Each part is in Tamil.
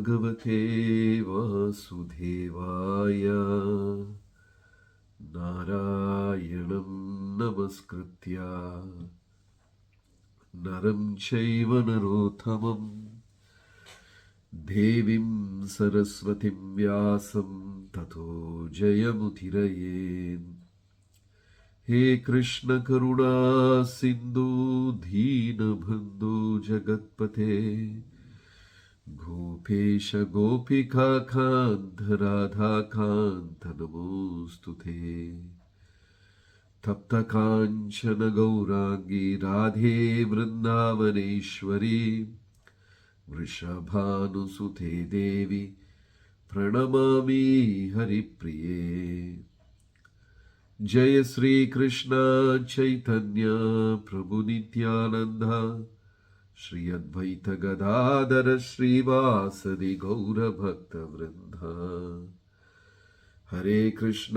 भगवते वासुदेवाय नारायणं नमस्कृत्य नरं चैव नरोत्तमं देवीं सरस्वतीं व्यासं ततो जयमुदीरयेत्। हे कृष्ण करुणा सिन्धु दीनबन्धु जगत्पते गोपेश गोपिका कान्त राधा कान्त नमोऽस्तुते। तप्त काञ्चन गौराङ्गी राधे वृन्दावनेश्वरी वृषभानुसुते देवी प्रणमामि हरिप्रिये। जय श्री कृष्ण चैतन्य प्रभु नित्यानंद श्री अद्वैत गदाधर श्रीवासदि गौर भक्त वृंद। हरे कृष्ण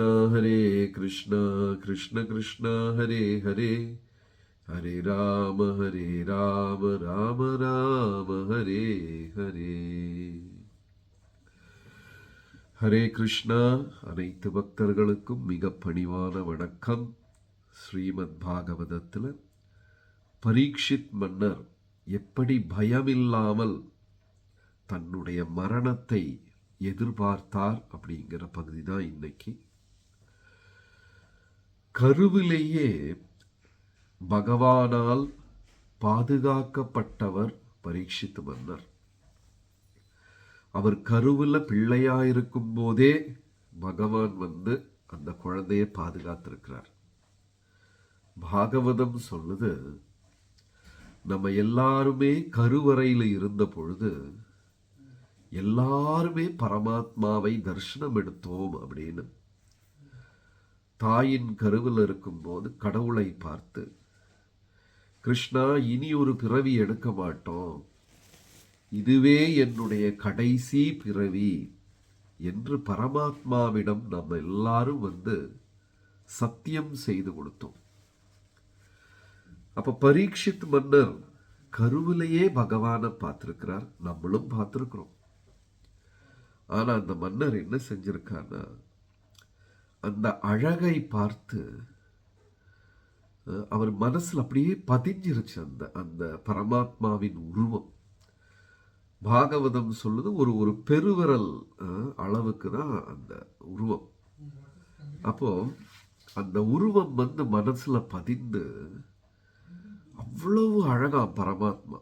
कृष्ण कृष्ण हरे हरे, हरे राम राम राम हरे हरे। ஹரே கிருஷ்ணா. அனைத்து பக்தர்களுக்கும் மிக பணிவான வணக்கம். ஸ்ரீமத் பாகவதத்தில் பரீட்சித் மன்னர் எப்படி பயமில்லாமல் தன்னுடைய மரணத்தை எதிர்பார்த்தார் அப்படிங்கிற பகுதி தான் இன்னைக்கு. கருவிலேயே பகவானால் பாதுகாக்கப்பட்டவர் பரீட்சித் மன்னர். அவர் கருவில் பிள்ளையாயிருக்கும் போதே பகவான் அந்த குழந்தையை பாதுகாத்திருக்கிறார். பாகவதம் சொல்லுது, நம்ம எல்லாருமே கருவறையில் இருந்த பொழுது எல்லாருமே பரமாத்மாவை தரிசனம் எடுத்தோம் அப்படின்னு. தாயின் கருவில் இருக்கும்போது கடவுளை பார்த்து, கிருஷ்ணா இனி ஒரு பிறவி எடுக்க மாட்டோம், இதுவே என்னுடைய கடைசி பிறவி என்று பரமாத்மாவிடம் நம்ம எல்லாரும் சத்தியம் செய்து கொடுத்தோம். அப்ப பரீட்சித் மன்னர் கருவிலேயே பகவானை பார்த்திருக்கிறார், நம்மளும் பார்த்திருக்கிறோம். ஆனா அந்த மன்னர் என்ன செஞ்சிருக்காருன்னா, அந்த அழகை பார்த்து அவர் மனசுல அப்படியே பதிஞ்சிருச்சு அந்த பரமாத்மாவின் உருவம். பாகவதம் சொல்லுது, ஒரு பெருவிரல் அளவுக்கு தான் அந்த உருவம். அப்போ அந்த உருவம் மனசுல பதிந்து அவ்வளவு அழகா பரமாத்மா.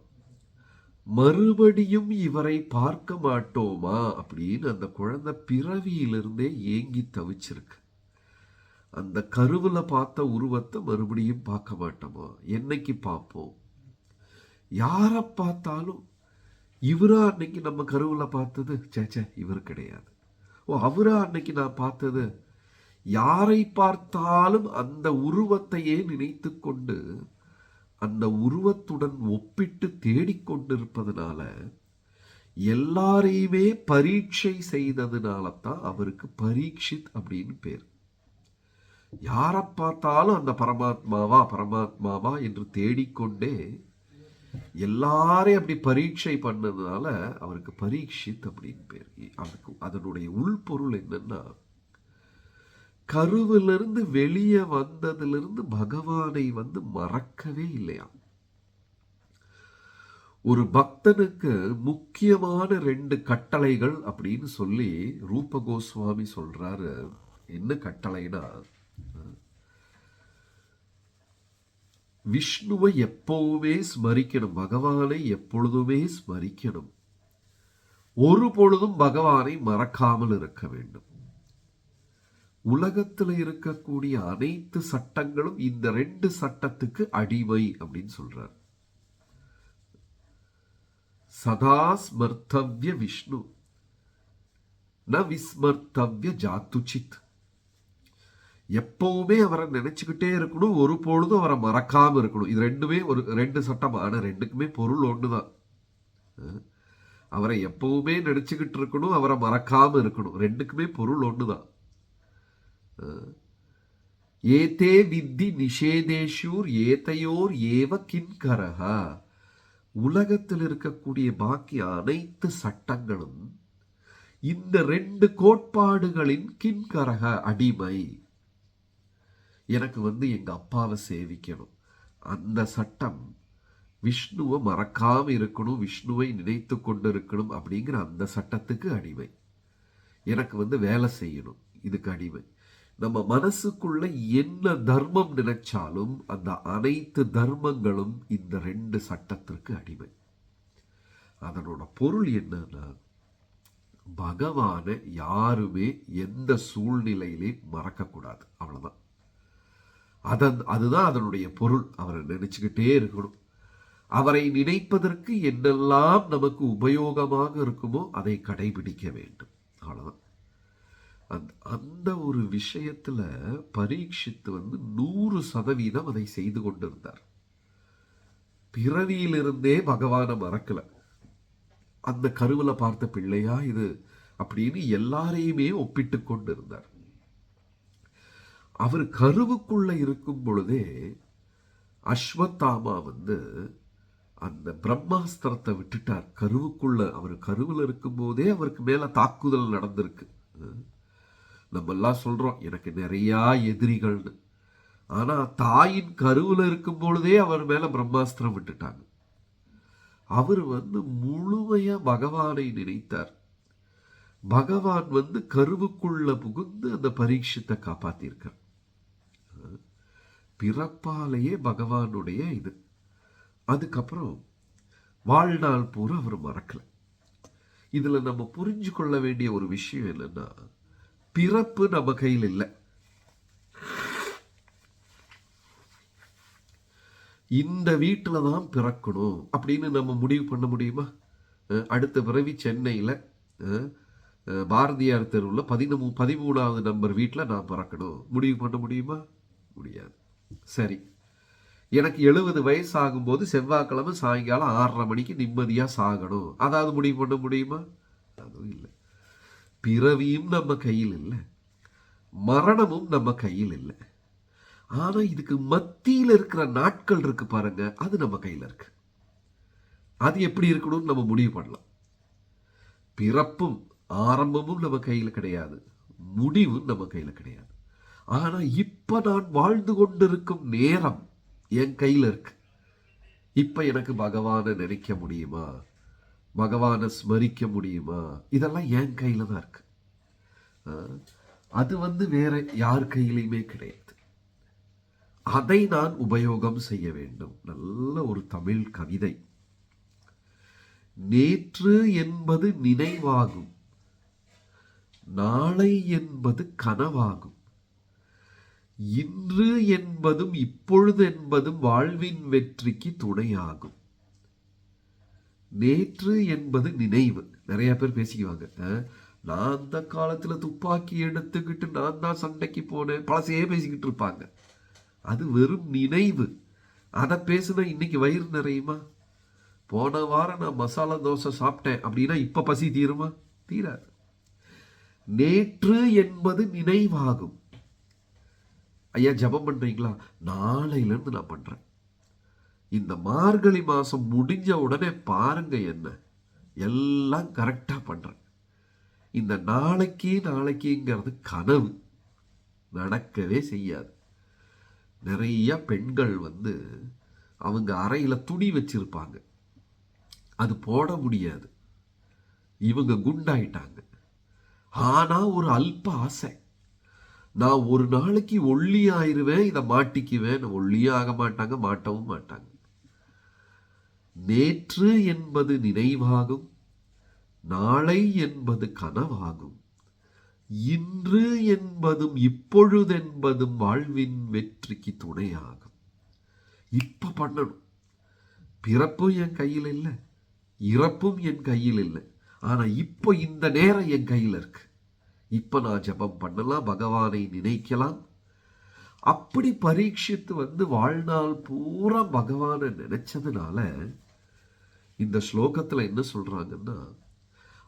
மறுபடியும் இவரை பார்க்க மாட்டோமா அப்படின்னு அந்த குழந்தை பிறவியிலிருந்தே ஏங்கி தவிச்சிருக்கு. அந்த கருவுல பார்த்த உருவத்தை மறுபடியும் பார்க்க மாட்டோமா, என்னைக்கு பார்ப்போம்? யாரை பார்த்தாலும் இவரா அன்னைக்கு நம்ம கருவில் பார்த்தது, சேச்சே இவர் கிடையாது. அவரா அன்னைக்கு நான் பார்த்தது. யாரை பார்த்தாலும் அந்த உருவத்தையே நினைத்து கொண்டு அந்த உருவத்துடன் ஒப்பிட்டு தேடிக்கொண்டிருப்பதனால எல்லாரையுமே பரீட்சை செய்ததுனால தான் அவருக்கு பரீட்சித் அப்படின்னு பேர். யாரை பார்த்தாலும் அந்த பரமாத்மாவா என்று தேடிக்கொண்டே எல்லாரையும் அப்படி பரீட்சை பண்ணதுனால அவருக்கு பரீட்சித் அப்படின்னு பேர். அதனுடைய உள்பொருள் என்னன்னா, கருவிலிருந்து வெளியே வந்ததிலிருந்து பகவானை மறக்கவே இல்லையா. ஒரு பக்தனுக்கு முக்கியமான 2 கட்டளைகள் அப்படின்னு சொல்லி ரூப கோஸ்வாமி சொல்றாரு. என்ன கட்டளைனா, விஷ்ணுவை எப்பவுமே ஸ்மரிக்கணும், பகவானை எப்பொழுதுமே ஸ்மரிக்கணும், ஒரு பொழுதும் பகவானை மறக்காமல் இருக்க வேண்டும். உலகத்தில் இருக்கக்கூடிய அனைத்து சட்டங்களும் இந்த 2 சட்டத்துக்கு அடிமை அப்படின்னு சொல்றார். சதா ஸ்மர்த்தவ்ய விஷ்ணு ந விஸ்மர்த்தவ்ய ஜாத்துச்சித். எப்பவுமே அவரை நினைச்சுக்கிட்டே இருக்கணும், ஒரு பொழுதும் அவரை மறக்காம இருக்கணும். இது ரெண்டுமே 2 சட்டம். ஆனா 2க்குமே பொருள் ஒண்ணுதான். அவரை எப்பவுமே நினைச்சுக்கிட்டு இருக்கணும், அவரை மறக்காம இருக்கணும். 2க்குமே பொருள் ஒண்ணுதான். ஏதே வித்தி நிஷேதேஷூர் ஏதையோர் ஏவ கின்கரஹ உலகத்தில் இருக்கக்கூடிய பாக்கி அனைத்து சட்டங்களும் இந்த 2 கோட்பாடுகளின் கின்கரக அடிமை. எனக்கு எங்க அப்பாவை சேவிக்கணும், அந்த சட்டம் விஷ்ணுவை மறக்காம இருக்கணும், விஷ்ணுவை நினைத்து கொண்டு இருக்கணும் அப்படிங்கிற அந்த சட்டத்துக்கு அடிமை. எனக்கு வேலை செய்யணும், இதுக்கு அடிமை. நம்ம மனசுக்குள்ள என்ன தர்மம் நினைச்சாலும் அந்த அனைத்து தர்மங்களும் இந்த 2 சட்டத்திற்கு அடிமை. அதனோட பொருள் என்னன்னா, பகவானை யாருமே எந்த சூழ்நிலையிலே மறக்கக்கூடாது, அவ்வளவுதான். அதுதான் அதனுடைய பொருள். அவரை நினைச்சுக்கிட்டே இருக்கணும். அவரை நினைப்பதற்கு என்னெல்லாம் நமக்கு உபயோகமாக இருக்குமோ அதை கடைபிடிக்க வேண்டும், அவ்வளவுதான். அந்த ஒரு விஷயத்துல பரீட்சித்து 100% அதை செய்து கொண்டிருந்தார். பிறவியிலிருந்தே பகவானை மறக்கல. அந்த கருவில பார்த்த பிள்ளையா இது அப்படின்னு எல்லாரையுமே ஒப்பிட்டு கொண்டிருந்தார். அவர் கருவுக்குள்ள இருக்கும் பொழுதே அஸ்வத்தாமா அந்த பிரம்மாஸ்திரத்தை விட்டுட்டார். கருவுக்குள்ள அவர் கருவில் இருக்கும் போதே அவருக்கு மேல தாக்குதல் நடந்திருக்கு. நம்ம எல்லாம் சொல்றோம் எனக்கு நிறைய எதிரிகள்னு. ஆனா தாயின் கருவில் இருக்கும் பொழுதே அவர் மேல பிரம்மாஸ்திரம் விட்டுட்டாங்க. அவர் முழுமையா பகவானை நினைத்தார். பகவான் கருவுக்குள்ள புகுந்து அந்த பரீட்சத்தை காப்பாத்திருக்கார். பிறப்பாலேயே பகவானுடைய இது. அதுக்கப்புறம் வாழ்நாள் பூரா அவர் மறக்கல. இதுல நம்ம புரிஞ்சு கொள்ள வேண்டிய ஒரு விஷயம் என்னன்னா, பிறப்பு நம்ம கையில் இல்லை. இந்த வீட்டுல தான் பிறக்கணும் அப்படின்னு நம்ம முடிவு பண்ண முடியுமா? அடுத்த பிறவி சென்னையில பாரதியார் தெருவில் 13வது நம்பர் வீட்டில் நான் பிறக்கணும் முடிவு பண்ண முடியுமா? முடியாது. சரி, எனக்கு 70 வயசு ஆகும்போது செவ்வாய்க்கிழமை சாயங்காலம் 6:30 மணிக்கு நிம்மதியா சாகணும், அதாவது முடிவு பண்ண முடியுமா? அதுவும் இல்லை. பிறவியும் நம்ம கையில் இல்லை, மரணமும் நம்ம கையில் இல்லை. ஆனா இதுக்கு மத்தியில் இருக்கிற நாட்கள் இருக்கு பாருங்க, அது நம்ம கையில் இருக்கு. அது எப்படி இருக்கணும்னு நம்ம முடிவு பண்ணலாம். பிறப்பும் ஆரம்பமும் நம்ம கையில கிடையாது, முடிவும் நம்ம கையில கிடையாது. ஆனா இப்ப நான் வாழ்ந்து கொண்டிருக்கும் நேரம் என் கையில இருக்கு. இப்ப எனக்கு பகவானை நினைக்க முடியுமா, பகவானை ஸ்மரிக்க முடியுமா? இதெல்லாம் என் கையில தான் இருக்கு. அது வேற யார் கையிலையுமே கிடையாது. அதை நான் உபயோகம் செய்ய வேண்டும். நல்ல ஒரு தமிழ் கவிதை. நேற்று என்பது நினைவாகும், நாளை என்பது கனவாகும், இன்று என்பதும் இப்பொழுது என்பதும் வாழ்வின் வெற்றிக்கு துணையாகும். நேற்று என்பது நினைவு. நிறைய பேர் பேசிக்குவாங்க, நான் அந்த காலத்துல துப்பாக்கி எடுத்துக்கிட்டு நான் தான் சண்டைக்கு போனேன், பழசையே பேசிக்கிட்டு இருப்பாங்க. அது வெறும் நினைவு. அதை பேசுனா இன்னைக்கு வயிறு நிறையுமா? போன வாரம் நான் மசாலா தோசை சாப்பிட்டேன் அப்படின்னா இப்ப பசி தீருமா? தீராது. நேற்று என்பது நினைவாகும். ஐயா ஜபம் பண்றீங்களா? நாளையில இருந்து நான் பண்றேன். இந்த மார்கழி மாசம் முடிஞ்ச உடனே பாருங்க என்ன எல்லாம் கரெக்டா பண்றேன். இந்த நாளைக்குங்கிறது கனவு, நடக்கவே செய்யாது. நிறைய பெண்கள் அவங்க அறையில துணி வச்சிருப்பாங்க, அது போட முடியாது. இவங்க குண்டாயிட்டாங்க. ஆனா ஒரு அல்ப ஆசை, நான் ஒரு நாளைக்கு ஒல்லி ஆயிருவேன், இதை மாட்டிக்குவேன். ஒல்லியும் ஆக மாட்டாங்க, மாட்டவும் மாட்டாங்க. நேற்று என்பது நினைவாகும், நாளை என்பது கனவாகும், இன்று என்பதும் இப்பொழுதென்பதும் வாழ்வின் வெற்றிக்கு துணையாகும். இப்ப பண்ணணும். பிறப்பும் என் கையில் இல்லை, இறப்பும் என் கையில் இல்லை. ஆனா இப்போ இந்த நேரம் என் கையில் இருக்கு. இப்ப நான் ஜபம் பண்ணலாம், பகவானை நினைக்கலாம். அப்படி பரீட்சித்து வாழ்நாள் பூரா பகவானை நினைச்சதுனால இந்த ஸ்லோகத்துல என்ன சொல்றாங்கன்னா,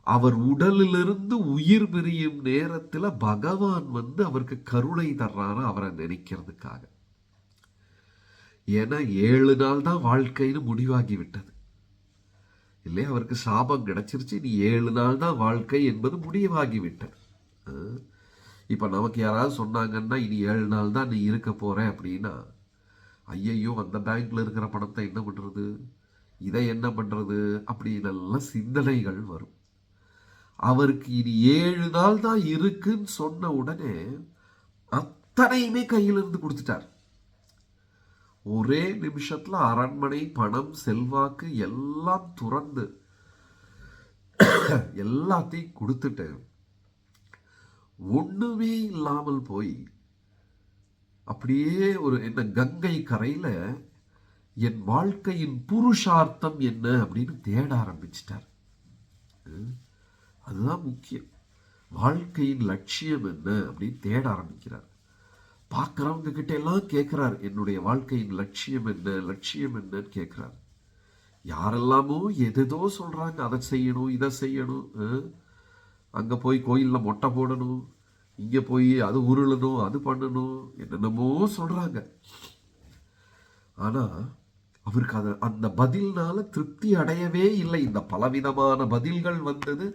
அவர் உடலிலிருந்து உயிர் பிரியும் நேரத்தில் பகவான் அவருக்கு கருணை தர்றாரு அவரை நினைக்கிறதுக்காக. ஏன்னா 7 நாள் தான் வாழ்க்கைன்னு முடிவாகி விட்டது. இல்லையா, அவருக்கு சாபம் கிடைச்சிருச்சு. நீ 7 நாள் தான் வாழ்க்கை என்பது முடிவாகிவிட்டது. இப்போ நமக்கு யாராவது சொன்னாங்கன்னா இனி 7 நாள் தான் நீ இருக்க போற அப்படின்னா, ஐயையோ அந்த பேங்க்ல இருக்கிற பணத்தை என்ன பண்றது, இதை என்ன பண்றது அப்படின்னு எல்லாம் சிந்தனைகள் வரும். அவருக்கு இனி 7 நாள் தான் இருக்குன்னு சொன்ன உடனே அத்தனையுமே கையிலிருந்து கொடுத்துட்டார். ஒரே நிமிஷத்துல அரண்மனை, பணம், செல்வாக்கு எல்லாம் துறந்து எல்லாத்தையும் கொடுத்துட்டு ஒண்ணுமே இல்லாமல் போய் அப்படியே ஒரு என்ன கங்கை கரையில என் வாழ்க்கையின் புருஷார்த்தம் என்ன அப்படின்னு தேட ஆரம்பிச்சிட்டார். அதுதான் முக்கியம். வாழ்க்கையின் லட்சியம் என்ன அப்படின்னு தேட ஆரம்பிக்கிறார். பார்க்குறவங்க கிட்ட எல்லாம் கேட்குறார், என்னுடைய வாழ்க்கையின் லட்சியம் என்ன, லட்சியம் என்னன்னு கேட்குறார். யாரெல்லாமோ எதோ சொல்றாங்க, அதை செய்யணும், இதை செய்யணும், அங்கே போய் கோயிலில் மொட்டை போடணும், இங்கே போய் அது உருளணும், அது பண்ணணும், என்னென்னமோ சொல்றாங்க. ஆனால் அவருக்கு அந்த பதில்னால திருப்தி அடையவே இல்லை. இந்த பலவிதமான பதில்கள் வந்தது,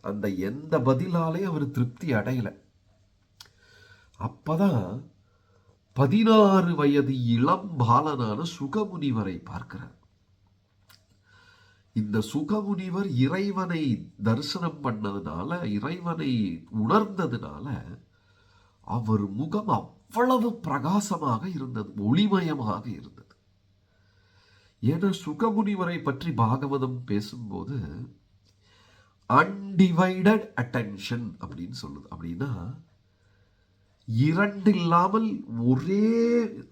அந்த எந்த பதிலாலே அவர் திருப்தி அடையலை. அப்பதான் 16 வயது இளம் பாலனான சுகமுனிவரை பார்க்கிறார். இந்த சுகமுனிவர் இறைவனை தரிசனம் பண்ணதுனால, இறைவனை உணர்ந்ததுனால அவர் முகம் அவ்வளவு பிரகாசமாக இருந்தது, ஒளிமயமாக இருந்தது. ஏன்னா சுகமுனிவரை பற்றி பாகவதம் பேசும்போது அன்டிவைடட் அட்டென்ஷன் அப்படின்னு சொல்லுது. அப்படின்னா இரண்டு இல்லாமல் ஒரே,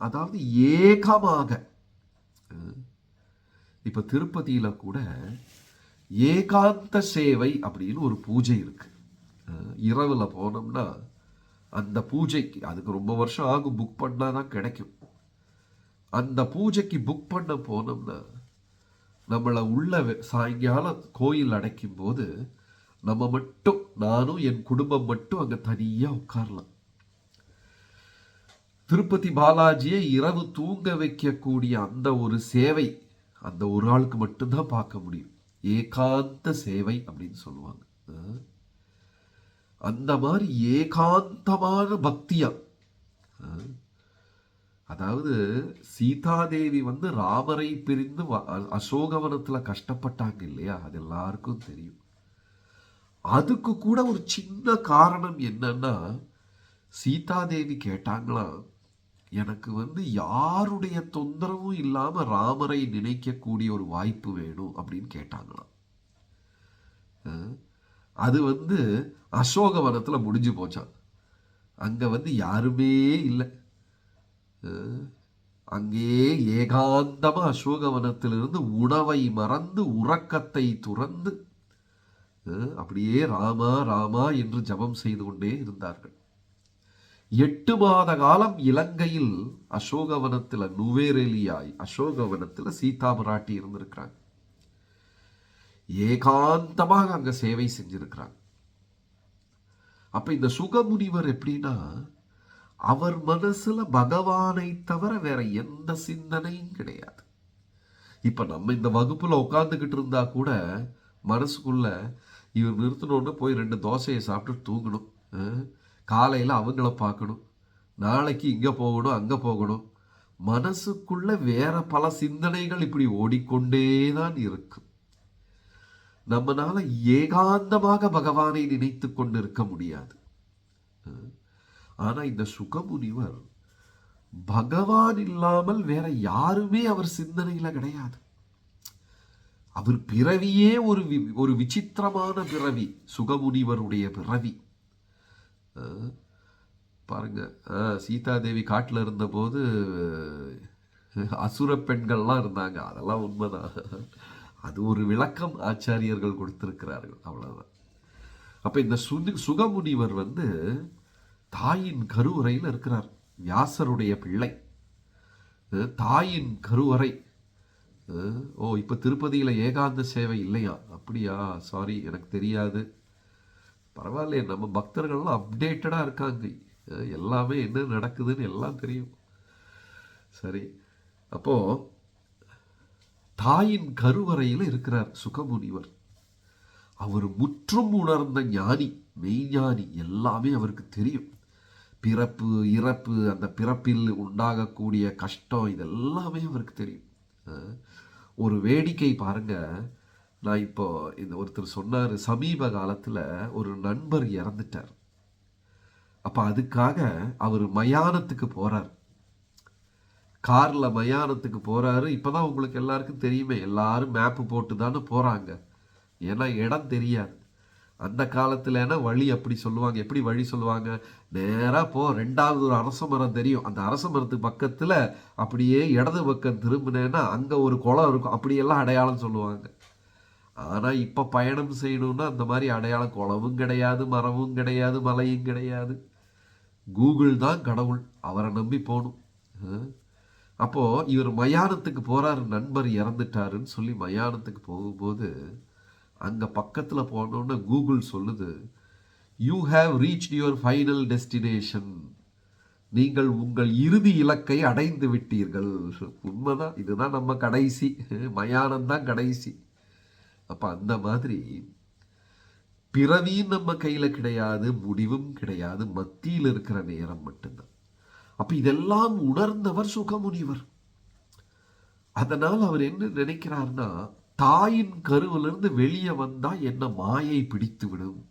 அதாவது ஏகமாக. இப்ப திருப்பதியில கூட ஏகாந்த சேவை அப்படின்னு ஒரு பூஜை இருக்கு. இரவுல போனோம்னா அந்த பூஜைக்கு, அதுக்கு ரொம்ப வருஷம் ஆகும், புக் பண்ணாதான் கிடைக்கும். அந்த பூஜைக்கு புக் பண்ண போனோம்னா நம்மளை உள்ள சாயங்காலம் கோயில் அடைக்கும் போது நம்ம மட்டும், நானும் என் குடும்பம் மட்டும் அங்க தனியா உட்காரலாம். திருப்பதி பாலாஜியை இரவு தூங்க வைக்கக்கூடிய அந்த ஒரு சேவை அந்த ஒரு ஆளுக்கு மட்டும்தான் பார்க்க முடியும். ஏகாந்த சேவை அப்படின்னு சொல்லுவாங்க. அந்த மாதிரி ஏகாந்தமான பக்தியா. அதாவது சீதாதேவி ராமரை பிரிந்து அசோகவனத்துல கஷ்டப்பட்டாங்க இல்லையா, அது எல்லாருக்கும் தெரியும். அதுக்கு கூட ஒரு சின்ன காரணம் என்னன்னா, சீதாதேவி கேட்டாங்களாம், எனக்கு யாருடைய தொந்தரவும் இல்லாம ராமரை நினைக்கக்கூடிய ஒரு வாய்ப்பு வேணும் அப்படின்னு கேட்டாங்களாம். அது அசோகவனத்துல முடிஞ்சு போச்சான். அங்க யாருமே இல்லை. அங்கே ஏகாந்தமா அசோகவனத்திலிருந்து உணவை மறந்து உறக்கத்தை துறந்து அப்படியே ராமா ராமா என்று ஜபம் செய்து கொண்டே இருந்தார்கள். 8 மாத காலம் இலங்கையில் அசோகவனத்தில் நுவேரெலியாய் அசோகவனத்தில் சீதா பிராட்டி இருந்திருக்கிறாங்க. ஏகாந்தமாக அங்க சேவை செஞ்சிருக்கிறாங்க. அப்ப இந்த சுகமுனிவர் எப்படின்னா, அவர் மனசுல பகவானை தவிர வேற எந்த சிந்தனையும் கிடையாது. இப்ப நம்ம இந்த வகுப்புல உட்கார்ந்துகிட்டு இருந்தா கூட மனசுக்குள்ள இவர் நிறுத்தணும்னு போய் 2 தோசையை சாப்பிட்டு தூங்கணும், காலையில் அவங்கள பார்க்கணும், நாளைக்கு இங்கே போகணும் அங்கே போகணும், மனசுக்குள்ள வேற பல சிந்தனைகள் இப்படி ஓடிக்கொண்டே தான் இருக்கும். நம்மனால ஏகாந்தமாக பகவானை நினைத்து கொண்டு இருக்க முடியாது. ஆனா இந்த சுகமுனிவர் பகவான் இல்லாமல் வேற யாருமே அவர் சிந்தனையில கிடையாது. அவர் பிறவியே ஒரு விசித்திரமான பிறவி, சுகமுனிவருடைய பிறவி. பாருங்க, சீதாதேவி காட்டில் இருந்தபோது அசுர பெண்கள்லாம் இருந்தாங்க, அதெல்லாம் உண்மைதான். அது ஒரு விளக்கம் ஆச்சாரியர்கள் கொடுத்திருக்கிறார்கள், அவ்வளவுதான். அப்ப இந்த சுகமுனிவர் தாயின் கருவறையில் இருக்கிறார். வியாசருடைய பிள்ளை, தாயின் கருவறை. இப்ப திருப்பதியில ஏகாந்த சேவை இல்லையா? அப்படியா, சாரி, எனக்கு தெரியாது. பரவாயில்லையே, நம்ம பக்தர்கள்லாம் அப்டேட்டடா இருக்காங்க, எல்லாமே என்ன நடக்குதுன்னு எல்லாம் தெரியும். சரி, அப்போ தாயின் கருவறையில் இருக்கிறார் சுகமுனிவர். அவர் முற்றும் உணர்ந்த ஞானி, மெய்ஞானி. எல்லாமே அவருக்கு தெரியும். பிறப்பு, இறப்பு, அந்த பிறப்பில் உண்டாகக்கூடிய கஷ்டம், இதெல்லாமே அவருக்கு தெரியும். ஒரு வேடிக்கை பாருங்க. நான் இப்போ இந்த ஒருத்தர் சொன்னார், சமீப காலத்தில் ஒரு நண்பர் இறந்துட்டார். அப்போ அதுக்காக அவர் மயானத்துக்கு போகிறார். காரில் மயானத்துக்கு போகிறாரு. இப்போ தான் உங்களுக்கு எல்லாருக்கும் தெரியுமே, எல்லாரும் மேப்பு போட்டு தானே போகிறாங்க. ஏன்னா இடம் தெரியாது. அந்த காலத்துலனா வழி அப்படி சொல்லுவாங்க. எப்படி வழி சொல்லுவாங்க? நேராக போ, ரெண்டாவது ஒரு அரச மரம் தெரியும், அந்த அரச மரத்துக்கு பக்கத்தில் அப்படியே இடது பக்கம் திரும்பினேன்னா அங்கே ஒரு குளம் இருக்கும், அப்படியெல்லாம் அடையாளம் சொல்லுவாங்க. ஆனால் இப்போ பயணம் செய்யணும்னா அந்த மாதிரி அடையாளம் குளமும் கிடையாது, மரமும் கிடையாது, மலையும் கிடையாது. கூகுள் தான் கடவுள், அவரை நம்பி போகணும். அப்போது இவர் மயானத்துக்கு போகிறாரு, நண்பர் இறந்துட்டாருன்னு சொல்லி மயானத்துக்கு போகும்போது அங்கே பக்கத்தில் போனோன்னு கூகுள் சொல்லுது, you have reached your final destination, நீங்கள் உங்கள் இறுதி இலக்கை அடைந்து விட்டீர்கள். உண்மைதான், இதுதான் நம்ம கடைசி, மயானம்தான் கடைசி. அப்போ அந்த மாதிரி பிறவியும் நம்ம கையில் கிடையாது, முடிவும் கிடையாது, மத்தியில் இருக்கிற நேரம் மட்டும்தான். அப்போ இதெல்லாம் உணர்ந்தவர் சுகமுனிவர். அதனால் அவர் என்ன நினைக்கிறார்னா, தாயின் கருவிலிருந்து வெளியே வந்தா என்ன மாயை பிடித்து விடும்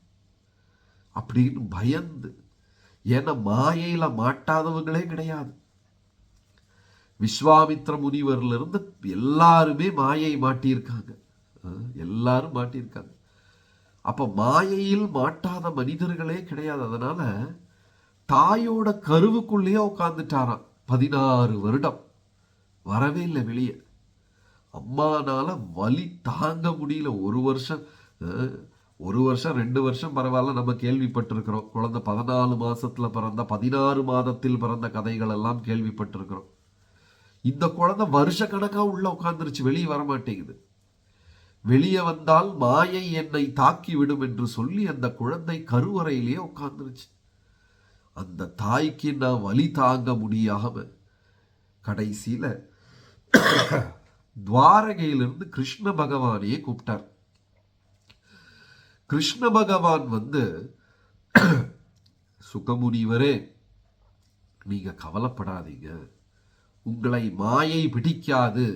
அப்படின்னு பயந்து. ஏன்னா மாயையில மாட்டாதவங்களே கிடையாது. விஸ்வாமித்ர முனிவர்ல இருந்து எல்லாருமே மாயை மாட்டியிருக்காங்க. எல்லாரும் மாட்டியிருக்காங்க. அப்ப மாயையில் மாட்டாத மனிதர்களே கிடையாது. அதனால தாயோட கருவுக்குள்ளேயே உட்கார்ந்துட்டாராம். 16 வருடம் வரவே இல்லை வெளியே. அம்மானால வலி தாங்க முடியல. ஒரு வருஷம் 2 வருஷம் பரவாயில்ல, நம்ம கேள்விப்பட்டிருக்கிறோம். குழந்தை 14 மாசத்துல பிறந்த, 16 மாதத்தில் பிறந்த கதைகள் எல்லாம் கேள்விப்பட்டிருக்கிறோம். இந்த குழந்தை வருஷ கணக்கா உள்ள உட்கார்ந்துருச்சு, வெளியே வரமாட்டேங்குது. வெளியே வந்தால் மாயை என்னை தாக்கி விடும் என்று சொல்லி அந்த குழந்தை கருவறையிலேயே உட்கார்ந்துருச்சு. அந்த தாய்க்கு நான் வலி தாங்க முடியாம கடைசியில துவாரகையிலிருந்து கிருஷ்ண பகவானையே கூப்பிட்டார். கிருஷ்ண பகவான் வந்து, சுகமுனிவரே நீங்க கவலைப்படாதீங்க, உங்களை மாயை பிடிக்காது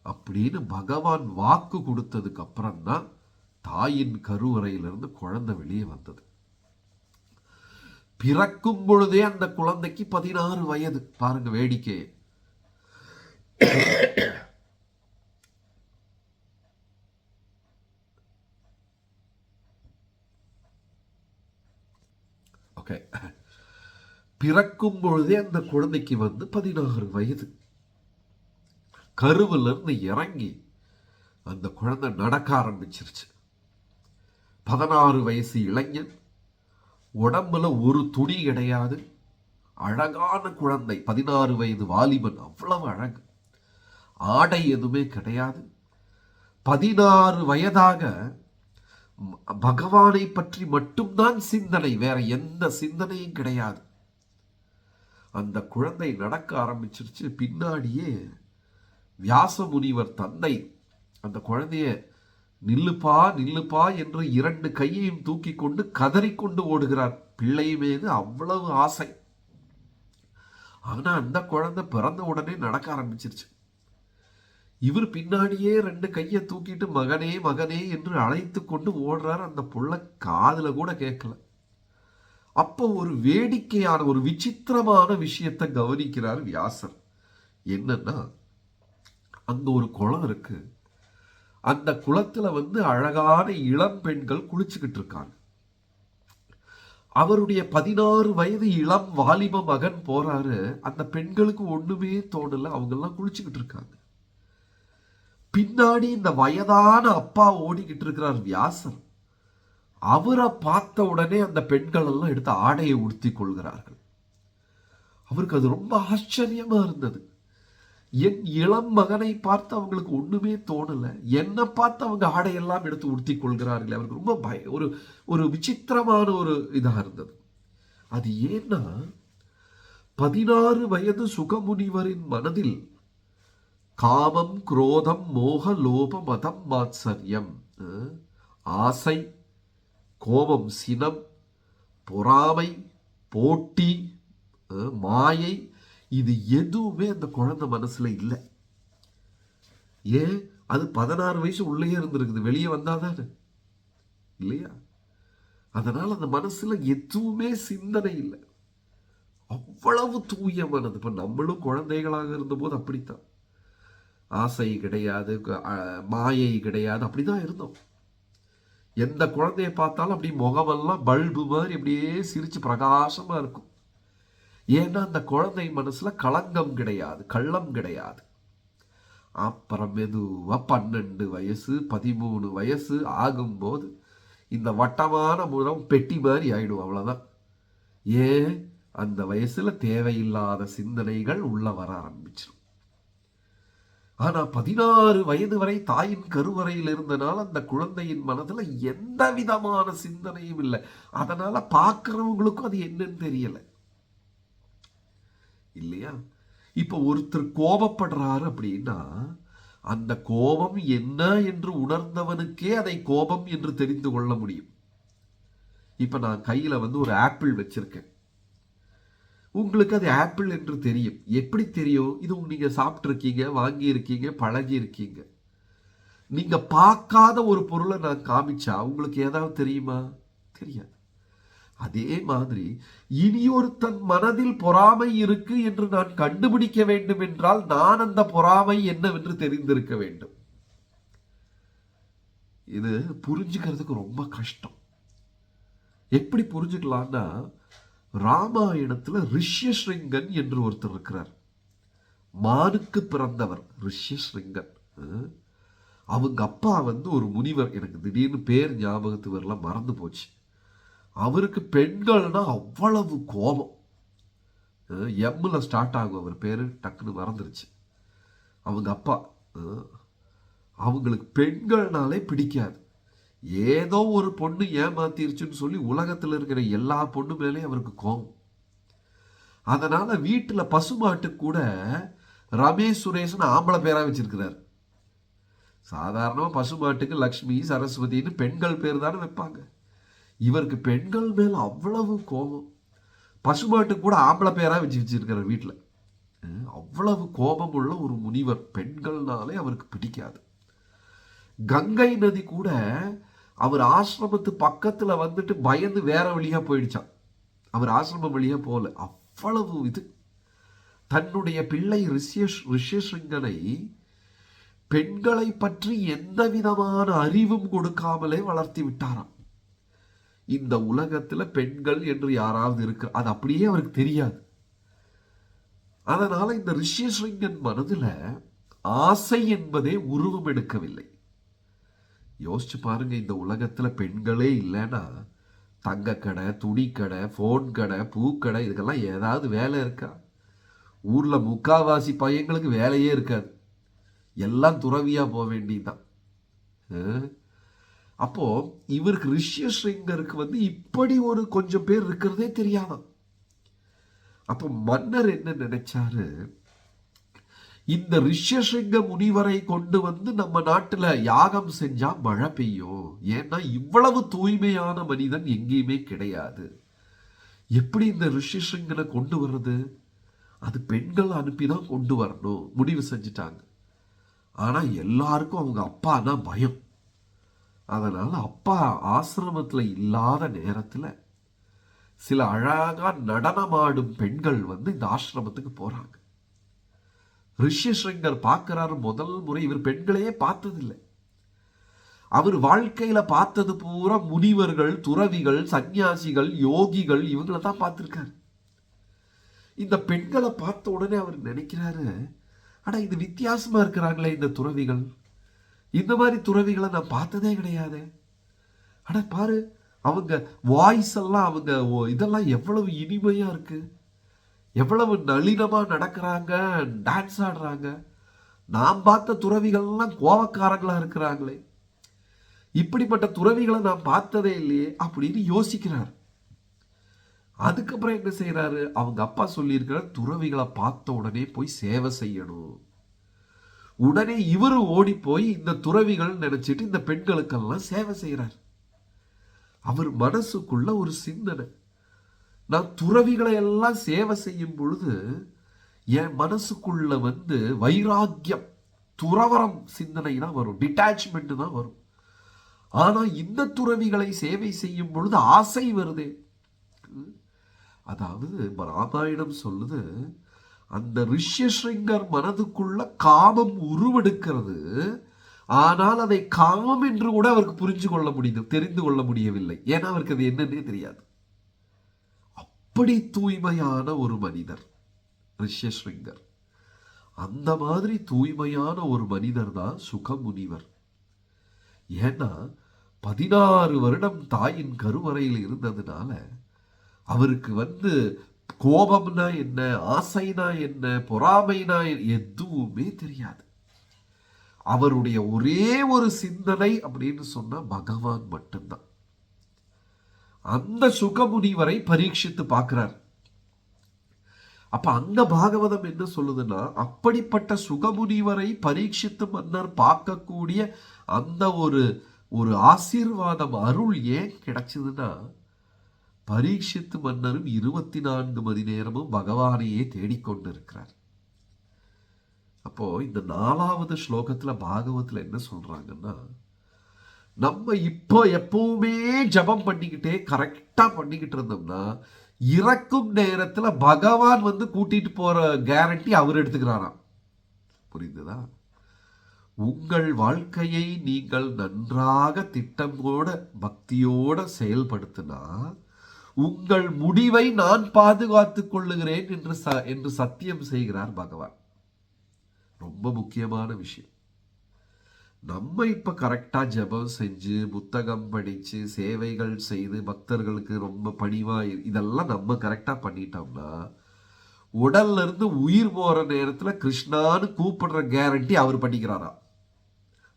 அப்படின்னு பகவான் வாக்கு கொடுத்ததுக்கு அப்புறம் தான் தாயின் கருவறையிலிருந்து குழந்தை வெளியே வந்தது. பிறக்கும் பொழுதே அந்த குழந்தைக்கு 16 வயது. பாருங்க வேடிக்கை. பிறக்கும் பொழுதே அந்த குழந்தைக்கு வந்து 16 வயது. கருவிலிருந்து இறங்கி அந்த குழந்தை நடக்க ஆரம்பிச்சிருச்சு. 16 வயசு இளைஞன், உடம்புல ஒரு துணி கிடையாது, அழகான குழந்தை. 16 வயது வாலிபன், அவ்வளவு அழகு. ஆடை எதுவுமே கிடையாது. 16 வயதாக பகவானை பற்றி மட்டும்தான் சிந்தனை, வேற எந்த சிந்தனையும் கிடையாது. அந்த குழந்தை நடக்க ஆரம்பிச்சிருச்சு. பின்னாடியே வியாச முனிவர் தந்தை அந்த குழந்தைய நில்லுப்பா நில்லுப்பா என்று 2 கையையும் தூக்கி கொண்டு கதறிக்கொண்டு ஓடுகிறார். பிள்ளை மீது அவ்வளவு ஆசை. ஆனா அந்த குழந்தை பிறந்த உடனே நடக்க ஆரம்பிச்சிருச்சு. இவர் பின்னாடியே 2 கையை தூக்கிட்டு மகனே மகனே என்று அழைத்து கொண்டு ஓடுறார். அந்த புள்ள காதுல கூட கேட்கல. அப்போ ஒரு வேடிக்கையான, ஒரு விசித்திரமான விஷயத்தை கவனிக்கிறார் வியாசர். என்னன்னா, அங்க ஒரு குளம் இருக்கு. அந்த குளத்துல வந்து அழகான இளம் பெண்கள் குளிச்சுக்கிட்டு இருக்காங்க. அவருடைய 16 வயது இளம் வாலிப மகன் போறாரு. அந்த பெண்களுக்கு ஒண்ணுமே தோணல, அவங்க எல்லாம் குளிச்சுக்கிட்டு இருக்காங்க. பின்னாடி இந்த வயதான அப்பா ஓடிக்கிட்டு இருக்கிறார் வியாசர். அவரை பார்த்த உடனே அந்த பெண்கள் எல்லாம் எடுத்து ஆடையை உடுத்தி கொள்கிறார்கள். அவருக்கு அது ரொம்ப ஆச்சரியமா இருந்தது. என் இளம் மகனை பார்த்து அவங்களுக்கு ஒண்ணுமே தோணல, என்னை பார்த்து அவங்க ஆடையெல்லாம் எடுத்து உடுத்தி கொள்கிறார்கள். அவருக்கு ரொம்ப ஒரு விசித்திரமான ஒரு இதாக இருந்தது. அது ஏன்னா, 16 வயது சுகமுனிவரின் மனதில் காமம் குரோதம் மோக லோப மதம் மாத்சரியம். ஆசை, கோபம், சினம், பொறாமை, போட்டி, மாயை, இது எதுவுமே அந்த குழந்தை மனசுல இல்லை. ஏன்? அது 16 வயசு உள்ளே இருந்திருக்குது, வெளியே வந்தாதானே இல்லையா? அதனால அந்த மனசுல எதுவுமே சிந்தனை இல்லை. அவ்வளவு தூயமானது. இப்ப நம்மளும் குழந்தைகளாக இருந்தபோது அப்படித்தான். ஆசை கிடையாது, மாயை கிடையாது, அப்படிதான் இருந்தோம். எந்த குழந்தைய பார்த்தாலும் அப்படி முகமெல்லாம் பல்பு மாதிரி அப்படியே சிரிச்சு பிரகாசமா இருக்கும். ஏன்னா அந்த குழந்தை மனசுல களங்கம் கிடையாது, கள்ளம் கிடையாது. அப்புறம் மெதுவா 12 வயசு 13 வயசு ஆகும்போது இந்த வட்டமான முகம் பெட்டி மாதிரி ஆயிடும், அவ்வளவுதான். ஏன்? அந்த வயசுல தேவையில்லாத சிந்தனைகள் உள்ள வர ஆரம்பிச்சிடும். ஆனா 16 வயது வரை தாயின் கருவறையில் இருந்தனால அந்த குழந்தையின் மனதுல எந்த விதமான சிந்தனையும் இல்லை. அதனால பார்க்கிறவங்களுக்கும் அது என்னன்னு தெரியல, இல்லையா? இப்ப ஒருத்தர் கோபப்படுறாரு அப்படின்னா அந்த கோபம் என்ன என்று உணர்ந்தவனுக்கே அதை கோபம் என்று தெரிந்து கொள்ள முடியும். இப்ப நான் கையில ஒரு ஆப்பிள் வச்சிருக்கேன். உங்களுக்கு அது ஆப்பிள் என்று தெரியும். எப்படி தெரியும்? இது நீங்க சாப்பிட்டு இருக்கீங்க, வாங்கி இருக்கீங்க, பழகி இருக்கீங்க. நீங்க பார்க்காத ஒரு பொருளை நான் காமிச்சா உங்களுக்கு ஏதாவது தெரியுமா? தெரியாது. அதே மாதிரி இனியொருத்தன் மனதில் பொறாமை இருக்கு என்று நான் கண்டுபிடிக்க வேண்டும் என்றால் நான் அந்த பொறாமை என்னவென்று தெரிந்திருக்க வேண்டும். இது புரிஞ்சுக்கிறதுக்கு ரொம்ப கஷ்டம். எப்படி புரிஞ்சுக்கலாம்னா, ராமாயணத்துல ரிஷ்யஸ்ரிங்கன் என்று ஒருத்தர் இருக்கிறார். மானுக்கு பிறந்தவர் ரிஷ்யஸ்ரிங்கன். அவங்க அப்பா ஒரு முனிவர். எனக்கு திடீர்னு பேர் ஞாபகத்து வரலாம், மறந்து போச்சு. அவருக்கு பெண்கள்னா அவ்வளவு கோபம். எம்ல ஸ்டார்ட் ஆகும் அவர் பேரு, டக்குன்னு மறந்துருச்சு. அவங்க அப்பா அவங்களுக்கு பெண்கள்னாலே பிடிக்காது. ஏதோ ஒரு பொண்ணு ஏமாத்திருச்சுன்னு சொல்லி உலகத்தில் இருக்கிற எல்லா பொண்ணு மேலே அவருக்கு கோபம். அதனால வீட்டுல பசுமாட்டு கூட ரமேஷ் சுரேஷ்னு ஆம்பளை பேரா வச்சிருக்கிறார். சாதாரணமா பசுமாட்டுக்கு லக்ஷ்மி சரஸ்வதினு பெண்கள் பேர் தானே வைப்பாங்க. இவருக்கு பெண்கள் மேல அவ்வளவு கோபம். பசுமாட்டு கூட ஆம்பளை பேரா வச்சிருக்கிற வீட்டுல. அவ்வளவு கோபம் உள்ள ஒரு முனிவர். பெண்கள்னாலே அவருக்கு பிடிக்காது. கங்கை நதி கூட அவர் ஆசிரமத்து பக்கத்துல பயந்து வேற வழியா போயிடுச்சான். அவர் ஆசிரமம் வழியா போல. அவ்வளவு இது. தன்னுடைய பிள்ளை ரிஷ்யசிங்கனை பெண்களை பற்றி எந்த விதமான அறிவும் கொடுக்காமலே வளர்த்தி விட்டாராம். இந்த உலகத்துல பெண்கள் என்று யாராவது இருக்கு, அது அப்படியே அவருக்கு தெரியாது. அதனால இந்த ரிஷ்யசிங்கன் மனதுல ஆசை என்பதே உருவம் எடுக்கவில்லை. யோசிச்சு பாருங்க, இந்த உலகத்துல பெண்களே இல்லைன்னா தங்க கடை, துணி கடை, போன் கடை, பூக்கடை, இதுக்கெல்லாம் ஏதாவது வேலை இருக்கா? ஊர்ல முக்காவாசி பையங்களுக்கு வேலையே இருக்காது. எல்லாம் துறவியா போக வேண்டியதுதான். அப்போ இவருக்கு ரிஷ்யசிங்கருக்கு இப்படி ஒரு கொஞ்சம் பேர் இருக்கிறதே தெரியாதான். அப்போ மன்னர் என்ன நினைச்சாரு, இந்த ரிஷ்யசிங்க முனிவரை கொண்டு நம்ம நாட்டுல யாகம் செஞ்சா மழை பெய்யும். ஏன்னா இவ்வளவு தூய்மையான மனிதன் எங்கேயுமே கிடையாது. எப்படி இந்த ரிஷ்யசிங்கனை கொண்டு வர்றது? அது பெண்கள் அனுப்பிதான் கொண்டு வரணும் முடிவு செஞ்சுட்டாங்க. ஆனா எல்லாருக்கும் அவங்க அப்பானா பயம். அதனால அப்பா ஆசிரமத்துல இல்லாத நேரத்துல சில அழகா நடனமாடும் பெண்கள் இந்த ஆசிரமத்துக்கு போறாங்க. ரிஷ்யசிங்கர் பார்க்கிறாரு. முதல் முறை இவர் பெண்களையே பார்த்ததில்லை. அவர் வாழ்க்கையில பார்த்தது பூரா முனிவர்கள், துறவிகள், சன்னியாசிகள், யோகிகள், இவங்களை தான் பார்த்திருக்காரு. இந்த பெண்களை பார்த்த உடனே அவர் நினைக்கிறாரு, ஆனா இது வித்தியாசமா இருக்கிறாங்களே இந்த துறவிகள். இந்த மாதிரி துறவிகளை நான் பார்த்ததே கிடையாது. ஆனா பாரு, அவங்க வாய்ஸ் எல்லாம், அவங்க இதெல்லாம் எவ்வளவு இனிமையா இருக்கு, எவ்வளவு நளினமா நடக்கிறாங்க, டான்ஸ் ஆடுறாங்க. நாம் பார்த்த துறவிகள்லாம் கோபக்காரங்களா இருக்கிறாங்களே, இப்படிப்பட்ட துறவிகளை நான் பார்த்ததே இல்லையே அப்படின்னு யோசிக்கிறார். அதுக்கப்புறம் என்ன செய்யறாரு, அவங்க அப்பா சொல்லியிருக்கிற துறவிகளை பார்த்த உடனே போய் சேவை செய்யணும். உடனே இவரு ஓடி போய் இந்த துறவிகள் நினைச்சிட்டு இந்த பெண்களுக்கெல்லாம் சேவை செய்கிறார். அவர் மனசுக்குள்ள ஒரு சிந்தனை, நான் துறவிகளை எல்லாம் சேவை செய்யும் பொழுது என் மனசுக்குள்ள வைராக்கியம், துறவரம் சிந்தனை தான் வரும், டிட்டாச்மெண்ட் தான் வரும். ஆனா இந்த துறவிகளை சேவை செய்யும் பொழுது ஆசை வருதே. அதாவது ராமாயணம் சொல்லுது, அந்த ரிஷ்யஸ்ரிங்கர் மனதுக்குள்ள காமம் உருவெடுக்கிறது. ஆனால் அதை காமம் என்று கூட அவருக்கு புரிஞ்சு கொள்ள முடியுது, தெரிந்து கொள்ள முடியவில்லை. ஏன்னா அவருக்கு அது என்னன்னே தெரியாது. அப்படி தூய்மையான ஒரு மனிதர் ரிஷ்யஸ்ரிங்கர். அந்த மாதிரி தூய்மையான ஒரு மனிதர் தான் சுகமுனிவர். ஏன்னா 16 வருடம் தாயின் கருவறையில் இருந்ததுனால அவருக்கு கோபம்னா என்ன, ஆசைனா என்ன, பொறாமைனா எதுவுமே தெரியாது. அவருடைய ஒரே ஒரு சிந்தனை அப்படின்னு சொன்னா பகவான் மட்டும்தான். அந்த சுகமுனிவரை பரீட்சித்து பார்க்கிறார். அப்ப அந்த பாகவதம் என்ன சொல்லுதுன்னா, அப்படிப்பட்ட சுகமுனிவரை பரீட்சித்து மன்னர் பார்க்கக்கூடிய அந்த ஒரு ஆசீர்வாதம், அருள் ஏன் கிடைச்சதுன்னா, பரீட்சித்து மன்னரும் 24 மணி நேரமும் பகவானையே தேடிக்கொண்டிருக்கிறார். அப்போ இந்த 4வது ஸ்லோகத்துல பாகவத்துல என்ன சொல்றாங்கன்னா, நம்ம இப்போ எப்பவுமே ஜபம் பண்ணிக்கிட்டே கரெக்டா பண்ணிக்கிட்டு இருந்தோம்னா இறக்கும் நேரத்துல பகவான் கூட்டிட்டு போற கேரண்டி அவர் எடுத்துக்கிறாராம். புரியுதுதா? உங்கள் வாழ்க்கையை நீங்கள் நன்றாக திட்டமோட பக்தியோட செயல்படுத்தினா உங்கள் முடிவை நான் பாதுகாத்துக் கொள்ளுகிறேன் என்று சத்தியம் செய்கிறார் பகவான். ரொம்ப முக்கியமான விஷயம். நம்ம இப்ப கரெக்டா ஜெபம் செஞ்சு புத்தகம் படிச்சு சேவைகள் செய்து பக்தர்களுக்கு ரொம்ப பணிவா இதெல்லாம் நம்ம கரெக்டா பண்ணிட்டோம்னா உடல்ல இருந்து உயிர் போற நேரத்துல கிருஷ்ணான்னு கூப்பிடுற கேரண்டி அவர் பண்ணிக்கிறாரா,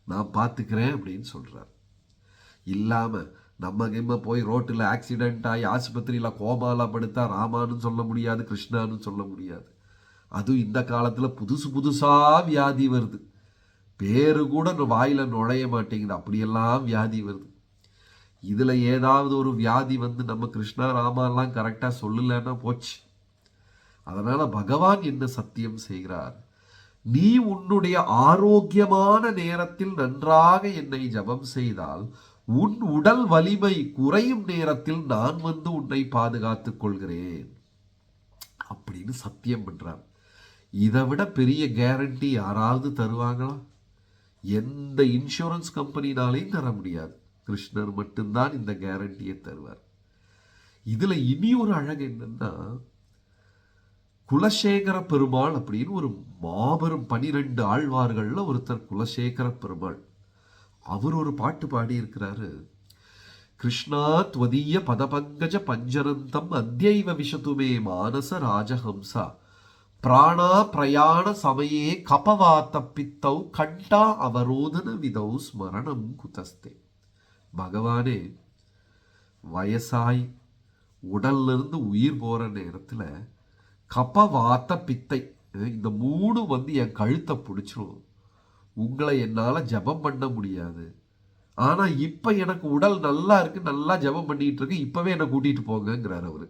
நான் பார்த்துக்கிறேன் அப்படின்னு சொல்றார். இல்லாம நம்ம போய் ரோட்டில் ஆக்சிடென்ட் ஆகி ஆஸ்பத்திரியில் கோமால படுத்தா ராமான்னு சொல்ல முடியாது, கிருஷ்ணான்னு சொல்ல முடியாது. அதுவும் இந்த காலத்தில் புதுசா வியாதி வருது, பேரு கூட வாயில நுழைய மாட்டேங்குது, அப்படியெல்லாம் வியாதி வருது. இதுல ஏதாவது ஒரு வியாதி நம்ம கிருஷ்ணா ராமாலாம் கரெக்டா சொல்லலைன்னா போச்சு. அதனால பகவான் என்ன சத்தியம் செய்கிறார், நீ உன்னுடைய ஆரோக்கியமான நேரத்தில் நன்றாக என்னை ஜபம் செய்தால் உன் உடல் வலிமை குறையும் நேரத்தில் நான் உன்னை பாதுகாத்துக் கொள்கிறேன் அப்படின்னு சத்தியம் பண்றார். இதை விட பெரிய கேரண்டி யாராவது தருவாங்களா? எந்த இன்சூரன்ஸ் கம்பெனினாலையும் தர முடியாது. கிருஷ்ணர் மட்டும்தான் இந்த கேரண்டியை தருவார். இதுல இனி ஒரு அழகு என்னன்னா, குலசேகர பெருமாள் அப்படின்னு ஒரு மாபெரும் 12 ஆழ்வார்கள்ல ஒருத்தர் குலசேகர பெருமாள். அவர் ஒரு பாட்டு பாடி இருக்கிறாரு. கிருஷ்ணா துவதீய பதபங்கஜ பஞ்சரந்தம் அத்யைவ விஷதுமே மானச ராஜஹம்சா பிராணா பிரயாண சமயே கபவாத்த பித்தௌ கண்டா அவரோதன விதௌ ஸ்மரணம் குதஸ்தே. பகவானே, வயசாய் உடல்ல இருந்து உயிர் போற நேரத்துல கபவாத்த பித்தை இந்த 3 என் கழுத்தை பிடிச்சிரும். உங்களை என்னால ஜபம் பண்ண முடியாது. ஆனா இப்ப எனக்கு உடல் நல்லா இருக்கு, நல்லா ஜபம் பண்ணிட்டு இருக்கு, இப்பவே என்னை கூட்டிட்டு போங்கிறார் அவரு.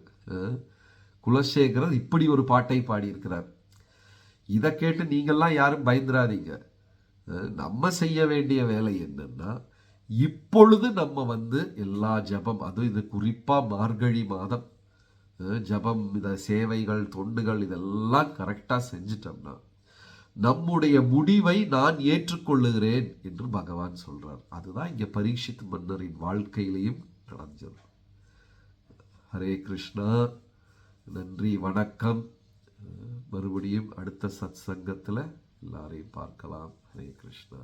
குலசேகரர் இப்படி ஒரு பாட்டை பாடியிருக்கிறார். இதை கேட்டு நீங்கள்லாம் யாரும் பயந்துராதீங்க. நம்ம செய்ய வேண்டிய வேலை என்னன்னா, இப்பொழுது நம்ம எல்லா ஜபம், அதுவும் இது குறிப்பா மார்கழி மாதம் ஜபம், இத சேவைகள் தொண்டுகள் இதெல்லாம் கரெக்டா செஞ்சிட்டோம்னா நம்முடைய முடிவை நான் ஏற்றுக்கொள்ளுகிறேன் என்று பகவான் சொல்றார். அதுதான் இங்க பரீட்சித் மன்னரின் வாழ்க்கையிலையும் நடந்தது. ஹரே கிருஷ்ணா. நன்றி, வணக்கம். மறுபடியும் அடுத்த சத் சங்கத்துல எல்லாரையும் பார்க்கலாம். ஹரே கிருஷ்ணா.